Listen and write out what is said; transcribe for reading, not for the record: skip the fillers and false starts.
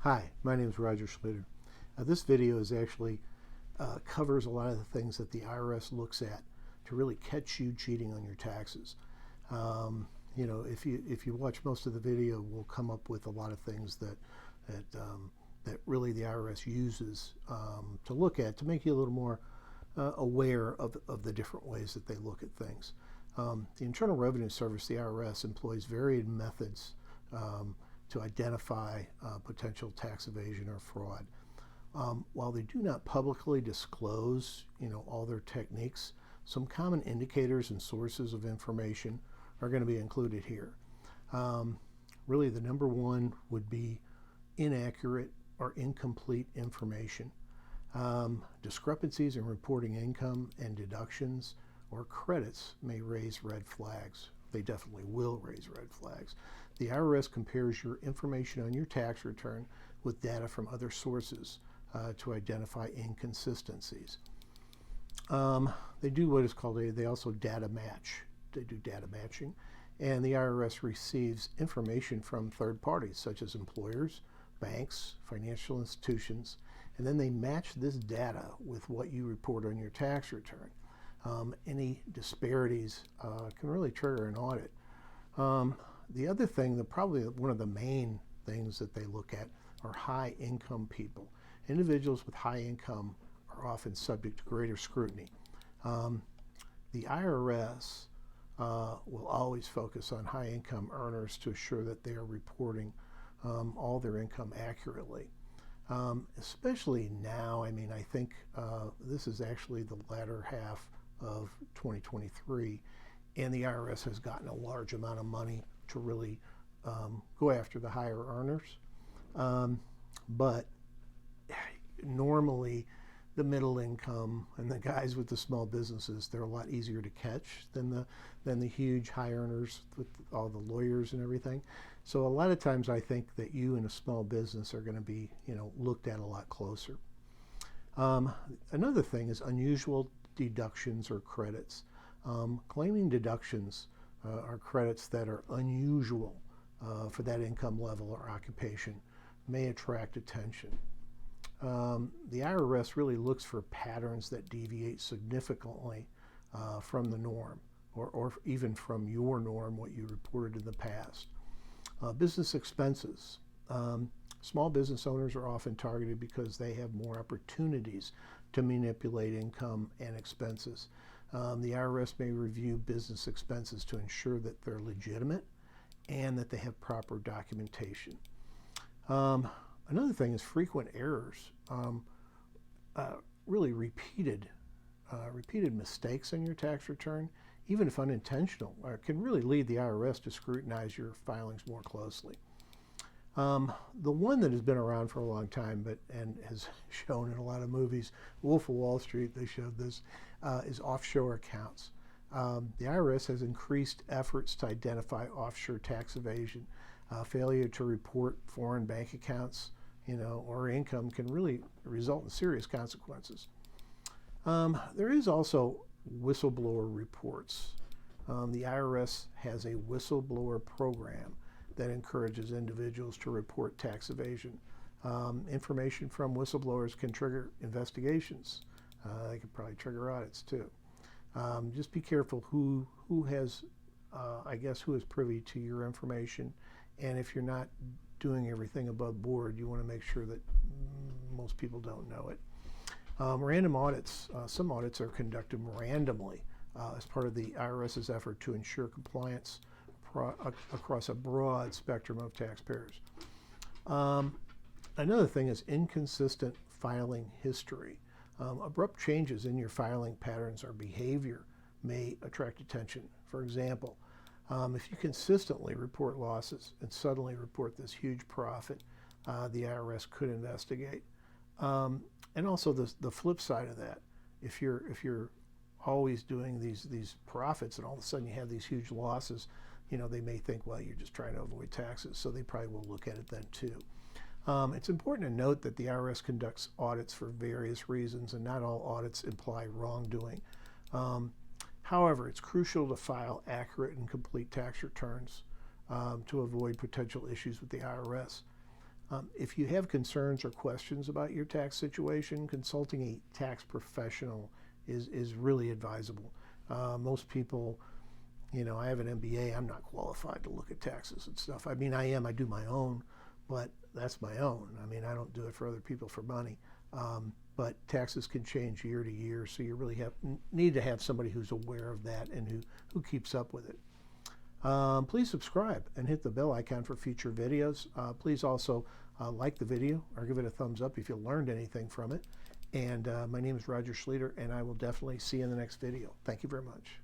Hi, my name is Roger Schluter. This video is actually covers a lot of the things that the IRS looks at to really catch you cheating on your taxes. If you watch most of the video, we'll come up with a lot of things that really the IRS uses to look at to make you a little more aware of the different ways that they look at things. The Internal Revenue Service, the IRS, employs varied methods to identify potential tax evasion or fraud. While they do not publicly disclose, all their techniques, some common indicators and sources of information are going to be included here. Really, the number one would be inaccurate or incomplete information. Discrepancies in reporting income and deductions or credits may raise red flags. They definitely will raise red flags. The IRS compares your information on your tax return with data from other sources to identify inconsistencies. They do what is called they also data match. They do data matching, and the IRS receives information from third parties such as employers, banks, financial institutions, and then they match this data with what you report on your tax return. Any disparities can really trigger an audit. The other thing, probably one of the main things that they look at are high income people. Individuals with high income are often subject to greater scrutiny. The IRS will always focus on high income earners to assure that they are reporting all their income accurately. Especially now, I think this is actually the latter half of 2023, and the IRS has gotten a large amount of money to really go after the higher earners. But normally the middle income and the guys with the small businesses, they're a lot easier to catch than the huge high earners with all the lawyers and everything. So a lot of times I think that you in a small business are going to be looked at a lot closer. Another thing is unusual deductions or credits. Claiming deductions are credits that are unusual for that income level or occupation may attract attention. The IRS really looks for patterns that deviate significantly from the norm or even from your norm, what you reported in the past. Business expenses. Small business owners are often targeted because they have more opportunities to manipulate income and expenses. The IRS may review business expenses to ensure that they're legitimate and that they have proper documentation. Another thing is frequent errors. Really repeated mistakes on your tax return, even if unintentional, can really lead the IRS to scrutinize your filings more closely. The one that has been around for a long time and has shown in a lot of movies, Wolf of Wall Street, they showed this, is offshore accounts. The IRS has increased efforts to identify offshore tax evasion. Failure to report foreign bank accounts, or income can really result in serious consequences. There is also whistleblower reports. The IRS has a whistleblower program that encourages individuals to report tax evasion. Information from whistleblowers can trigger investigations. They can probably trigger audits too. Just be careful who is privy to your information, and if you're not doing everything above board, you want to make sure that most people don't know it. Random audits. Some audits are conducted randomly as part of the IRS's effort to ensure compliance across a broad spectrum of taxpayers. Another thing is inconsistent filing history. Abrupt changes in your filing patterns or behavior may attract attention. For example, if you consistently report losses and suddenly report this huge profit, the IRS could investigate. And also the flip side of that, if you're always doing these profits and all of a sudden you have these huge losses, they may think, well, you're just trying to avoid taxes, so they probably will look at it then too. It's important to note that the IRS conducts audits for various reasons, and not all audits imply wrongdoing. However, it's crucial to file accurate and complete tax returns to avoid potential issues with the IRS. If you have concerns or questions about your tax situation, consulting a tax professional is really advisable. Most people, you know, I have an MBA, I'm not qualified to look at taxes and stuff. I mean, I do my own, but that's my own. I mean, I don't do it for other people for money. But taxes can change year to year, so you really need to have somebody who's aware of that and who keeps up with it. Please subscribe and hit the bell icon for future videos. Please also like the video or give it a thumbs up if you learned anything from it. And my name is Roger Schleter, and I will definitely see you in the next video. Thank you very much.